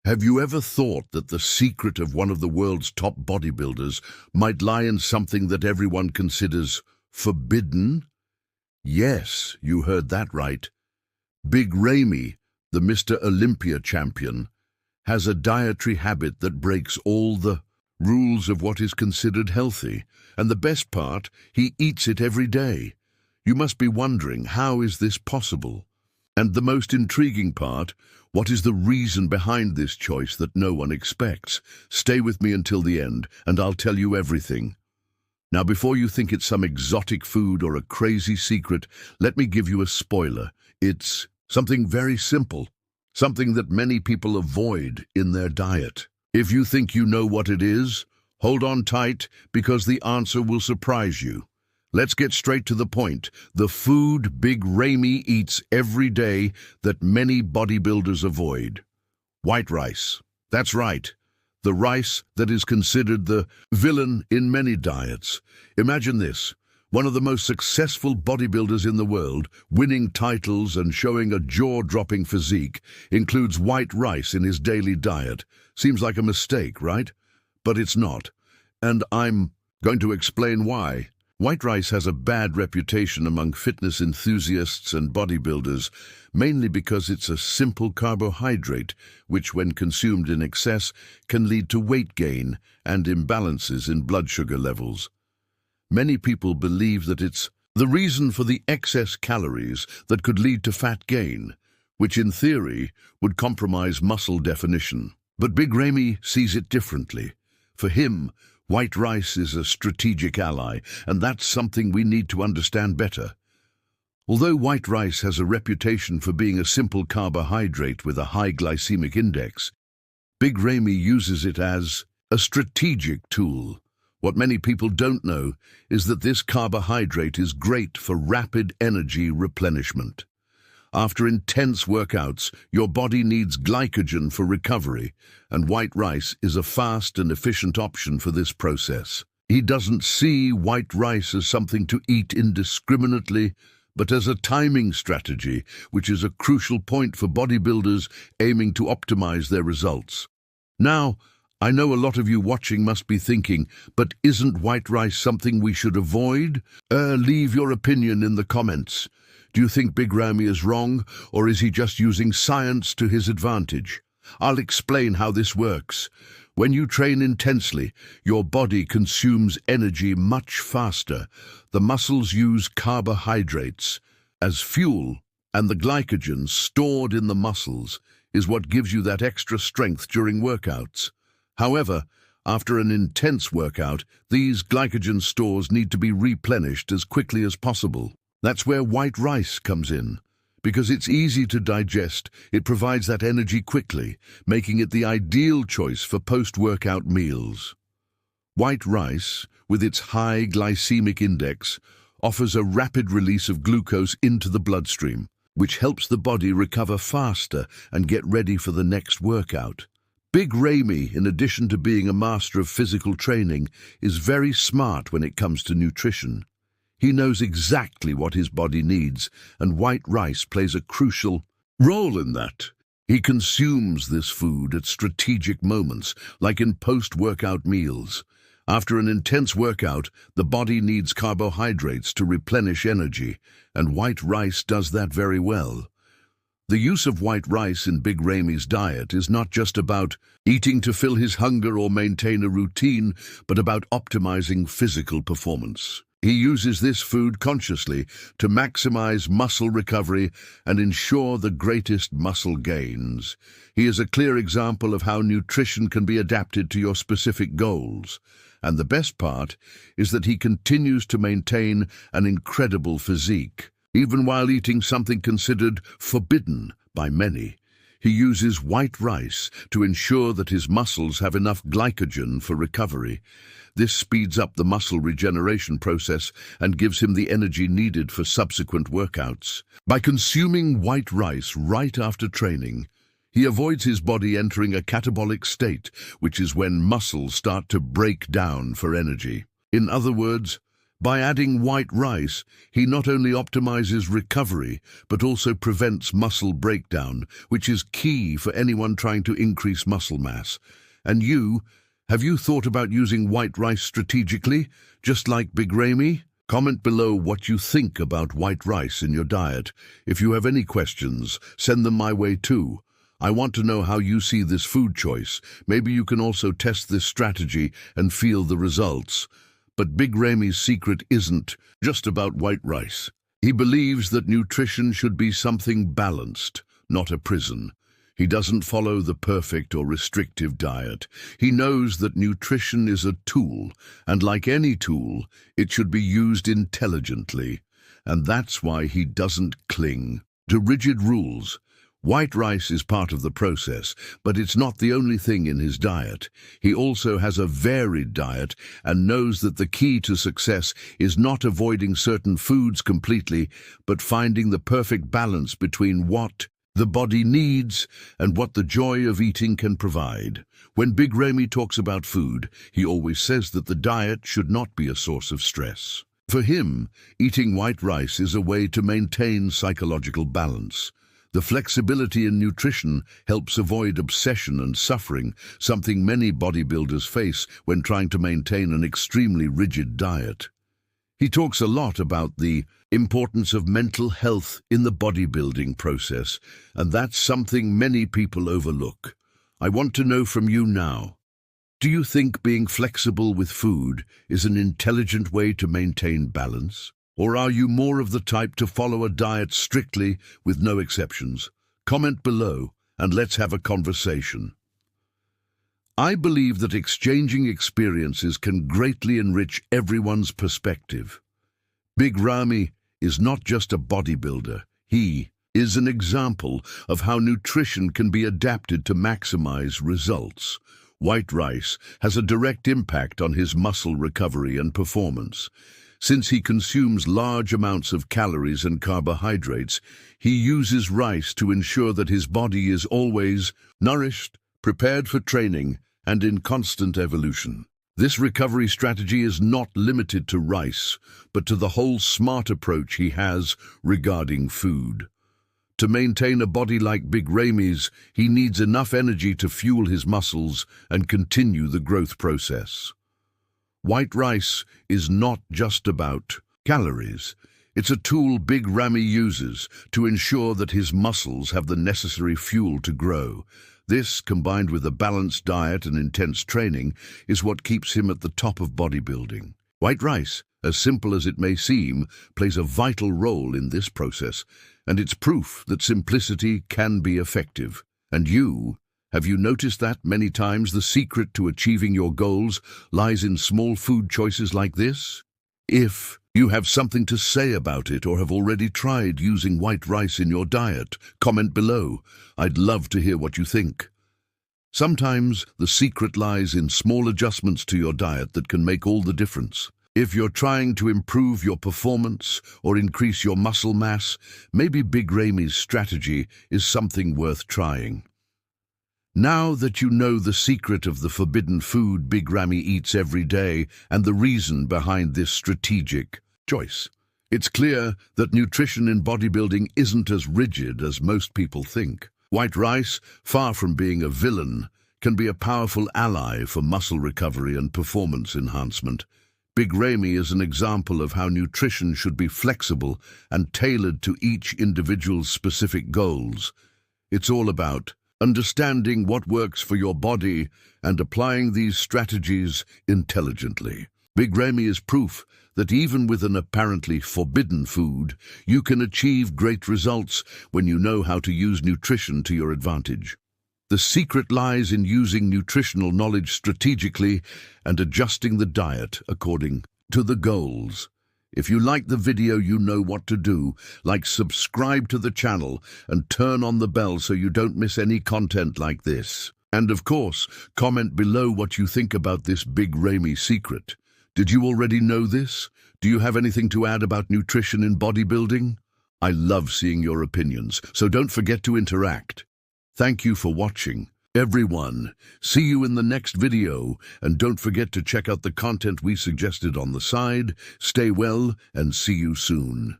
Have you ever thought that the secret of one of the world's top bodybuilders might lie in something that everyone considers forbidden? Yes, you heard that right. Big Ramy, the Mr. Olympia champion, has a dietary habit that breaks all the rules of what is considered healthy. And the best part, he eats it every day. You must be wondering, how is this possible? And the most intriguing part, what is the reason behind this choice that no one expects? Stay with me until the end, and I'll tell you everything. Now, before you think it's some exotic food or a crazy secret, let me give you a spoiler. It's something very simple, something that many people avoid in their diet. If you think you know what it is, hold on tight, because the answer will surprise you. Let's get straight to the point. The food Big Ramy eats every day that many bodybuilders avoid. White rice. That's right. The rice that is considered the villain in many diets. Imagine this. One of the most successful bodybuilders in the world, winning titles and showing a jaw-dropping physique, includes white rice in his daily diet. Seems like a mistake, right? But it's not. And I'm going to explain why. White rice has a bad reputation among fitness enthusiasts and bodybuilders, mainly because it's a simple carbohydrate, which when consumed in excess can lead to weight gain and imbalances in blood sugar levels. Many people believe that it's the reason for the excess calories that could lead to fat gain, which in theory would compromise muscle definition. But Big Ramy sees it differently. For him, white rice is a strategic ally, and that's something we need to understand better. Although white rice has a reputation for being a simple carbohydrate with a high glycemic index, Big Ramy uses it as a strategic tool. What many people don't know is that this carbohydrate is great for rapid energy replenishment. After intense workouts, your body needs glycogen for recovery, and white rice is a fast and efficient option for this process. He doesn't see white rice as something to eat indiscriminately, but as a timing strategy, which is a crucial point for bodybuilders aiming to optimize their results. Now, I know a lot of you watching must be thinking, but isn't white rice something we should avoid? Leave your opinion in the comments. Do you think Big Ramy is wrong, or is he just using science to his advantage? I'll explain how this works. When you train intensely, your body consumes energy much faster. The muscles use carbohydrates as fuel, and the glycogen stored in the muscles is what gives you that extra strength during workouts. However, after an intense workout, these glycogen stores need to be replenished as quickly as possible. That's where white rice comes in. Because it's easy to digest, it provides that energy quickly, making it the ideal choice for post-workout meals. White rice, with its high glycemic index, offers a rapid release of glucose into the bloodstream, which helps the body recover faster and get ready for the next workout. Big Ramy, in addition to being a master of physical training, is very smart when it comes to nutrition. He knows exactly what his body needs, and white rice plays a crucial role in that. He consumes this food at strategic moments, like in post-workout meals. After an intense workout, the body needs carbohydrates to replenish energy, and white rice does that very well. The use of white rice in Big Ramy's diet is not just about eating to fill his hunger or maintain a routine, but about optimizing physical performance. He uses this food consciously to maximize muscle recovery and ensure the greatest muscle gains. He is a clear example of how nutrition can be adapted to your specific goals. And the best part is that he continues to maintain an incredible physique. Even while eating something considered forbidden by many, he uses white rice to ensure that his muscles have enough glycogen for recovery. This speeds up the muscle regeneration process and gives him the energy needed for subsequent workouts. By consuming white rice right after training, he avoids his body entering a catabolic state, which is when muscles start to break down for energy. In other words, By adding white rice, he not only optimizes recovery, but also prevents muscle breakdown, which is key for anyone trying to increase muscle mass. And have you thought about using white rice strategically, just like Big Ramy? Comment below what you think about white rice in your diet. If you have any questions, send them my way too. I want to know how you see this food choice. Maybe you can also test this strategy and feel the results. But Big Ramy's secret isn't just about white rice. He believes that nutrition should be something balanced, not a prison. He doesn't follow the perfect or restrictive diet. He knows that nutrition is a tool, and like any tool, it should be used intelligently. And that's why he doesn't cling to rigid rules. White rice is part of the process, but it's not the only thing in his diet. He also has a varied diet and knows that the key to success is not avoiding certain foods completely, but finding the perfect balance between what the body needs and what the joy of eating can provide. When Big Ramy talks about food, he always says that the diet should not be a source of stress. For him, eating white rice is a way to maintain psychological balance. The flexibility in nutrition helps avoid obsession and suffering, something many bodybuilders face when trying to maintain an extremely rigid diet. He talks a lot about the importance of mental health in the bodybuilding process, and that's something many people overlook. I want to know from you now, do you think being flexible with food is an intelligent way to maintain balance? Or are you more of the type to follow a diet strictly with no exceptions? Comment below and let's have a conversation. I believe that exchanging experiences can greatly enrich everyone's perspective. Big Ramy is not just a bodybuilder. He is an example of how nutrition can be adapted to maximize results. White rice has a direct impact on his muscle recovery and performance. Since he consumes large amounts of calories and carbohydrates, he uses rice to ensure that his body is always nourished, prepared for training, and in constant evolution. This recovery strategy is not limited to rice, but to the whole smart approach he has regarding food. To maintain a body like Big Ramy's, he needs enough energy to fuel his muscles and continue the growth process. White rice is not just about calories. It's a tool Big Ramy uses to ensure that his muscles have the necessary fuel to grow. This, combined with a balanced diet and intense training, is what keeps him at the top of bodybuilding. White rice, as simple as it may seem, plays a vital role in this process, and it's proof that simplicity can be effective. And have you noticed that many times the secret to achieving your goals lies in small food choices like this? If you have something to say about it or have already tried using white rice in your diet, comment below. I'd love to hear what you think. Sometimes the secret lies in small adjustments to your diet that can make all the difference. If you're trying to improve your performance or increase your muscle mass, maybe Big Ramy's strategy is something worth trying. Now that you know the secret of the forbidden food Big Ramy eats every day and the reason behind this strategic choice, it's clear that nutrition in bodybuilding isn't as rigid as most people think. White rice, far from being a villain, can be a powerful ally for muscle recovery and performance enhancement. Big Ramy is an example of how nutrition should be flexible and tailored to each individual's specific goals. It's all about understanding what works for your body and applying these strategies intelligently. Big Ramy is proof that even with an apparently forbidden food, you can achieve great results when you know how to use nutrition to your advantage. The secret lies in using nutritional knowledge strategically and adjusting the diet according to the goals. If you like the video, you know what to do. Like, subscribe to the channel and turn on the bell so you don't miss any content like this. And of course, comment below what you think about this Big Ramy secret. Did you already know this? Do you have anything to add about nutrition in bodybuilding? I love seeing your opinions, so don't forget to interact. Thank you for watching. Everyone, see you in the next video, and don't forget to check out the content we suggested on the side. Stay well and see you soon.